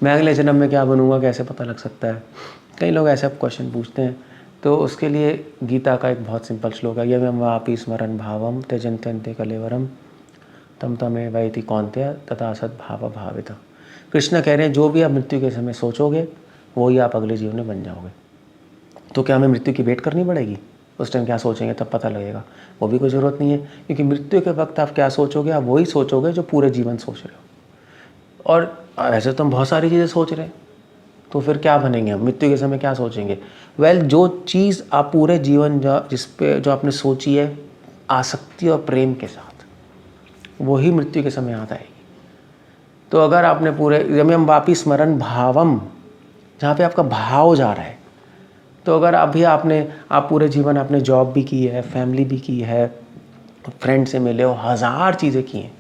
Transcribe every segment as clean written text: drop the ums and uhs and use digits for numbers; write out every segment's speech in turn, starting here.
मैं अगले जन्म में क्या बनूंगा कैसे पता लग सकता है? कई लोग ऐसे क्वेश्चन पूछते हैं। तो उसके लिए गीता का एक बहुत सिंपल श्लोक है, यम वापि स्मरण भावम त्यजन्त्यन्ते कलेवरम तम तमे वैति कौन्तेय तथा सद्भाव भाविता। कृष्ण कह रहे हैं जो भी आप मृत्यु के समय सोचोगे वही आप अगले जीवन में बन जाओगे। तो क्या हमें मृत्यु की वेट करनी पड़ेगी? उस टाइम क्या सोचेंगे तब पता लगेगा? वो भी कोई ज़रूरत नहीं है, क्योंकि मृत्यु के वक्त आप क्या सोचोगे, आप वही सोचोगे जो पूरे जीवन सोच रहे हो। और ऐसे तो हम बहुत सारी चीज़ें सोच रहे हैं, तो फिर क्या बनेंगे हम? मृत्यु के समय क्या सोचेंगे? जो चीज़ आप पूरे जीवन जो आपने सोची है आसक्ति और प्रेम के साथ, वही मृत्यु के समय याद आएगी। तो अगर आपने पूरे यम वापि स्मरण भावम, जहाँ पे आपका भाव जा रहा है, तो अगर आप पूरे जीवन आपने जॉब भी की है, फैमिली भी की है, फ्रेंड से मिले हो, 1000 चीज़ें की हैं,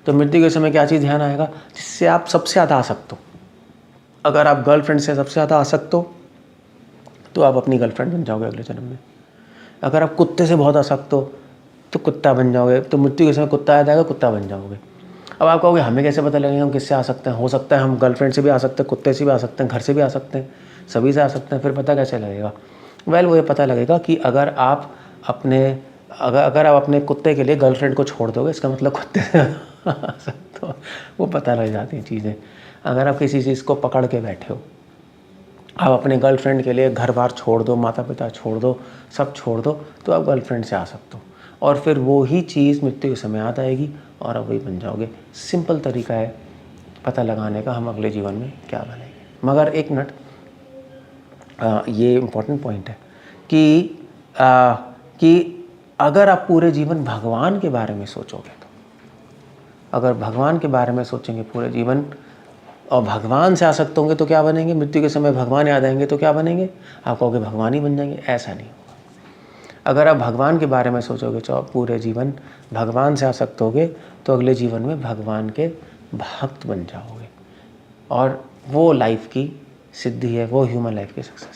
तो मृत्यु के समय क्या चीज़ ध्यान आएगा जिससे आप सबसे ज़्यादा आसक्त हो? अगर आप गर्लफ्रेंड से सबसे ज़्यादा आसक्त हो तो आप अपनी गर्लफ्रेंड बन जाओगे अगले जन्म में। अगर आप कुत्ते से बहुत आसक्त हो तो कुत्ता बन जाओगे, तो मृत्यु के समय कुत्ता याद आएगा, कुत्ता बन जाओगे। अब आप कहोगे हमें कैसे पता लगेगा हम किससे आ सकते हैं? हो सकता है हम गर्लफ्रेंड से भी आ सकते हैं, कुत्ते से भी आ सकते हैं, घर से भी आ सकते हैं, सभी से आ सकते हैं। फिर पता कैसे लगेगा? वो ये पता लगेगा कि अगर आप अपने कुत्ते के लिए गर्लफ्रेंड को छोड़ दोगे, इसका मतलब कुत्ते से आ सकते हो। वो पता लग जाती हैं चीज़ें। अगर आप किसी चीज़ को पकड़ के बैठे हो, आप अपने गर्लफ्रेंड के लिए घर बार छोड़ दो, माता पिता छोड़ दो, सब छोड़ दो, तो आप गर्लफ्रेंड से आ सकते हो। और फिर वो ही चीज़ मृत्यु के समय याद आएगी और आप वही बन जाओगे। सिंपल तरीका है पता लगाने का हम अगले जीवन में क्या बनेंगे। मगर एक मिनट, ये इम्पोर्टेंट पॉइंट है कि अगर आप पूरे जीवन भगवान के बारे में सोचोगे, तो अगर भगवान के बारे में सोचेंगे पूरे जीवन और भगवान से आसक्त होंगे तो क्या बनेंगे? मृत्यु के समय भगवान याद आएंगे तो क्या बनेंगे? आप कहोगे भगवान ही बन जाएंगे। ऐसा नहीं होगा। अगर आप भगवान के बारे में सोचोगे तो आप पूरे जीवन भगवान से आसक्त होगे, तो अगले जीवन में भगवान के भक्त बन जाओगे। और वो लाइफ की सिद्धि है, वो ह्यूमन लाइफ की सक्सेस है।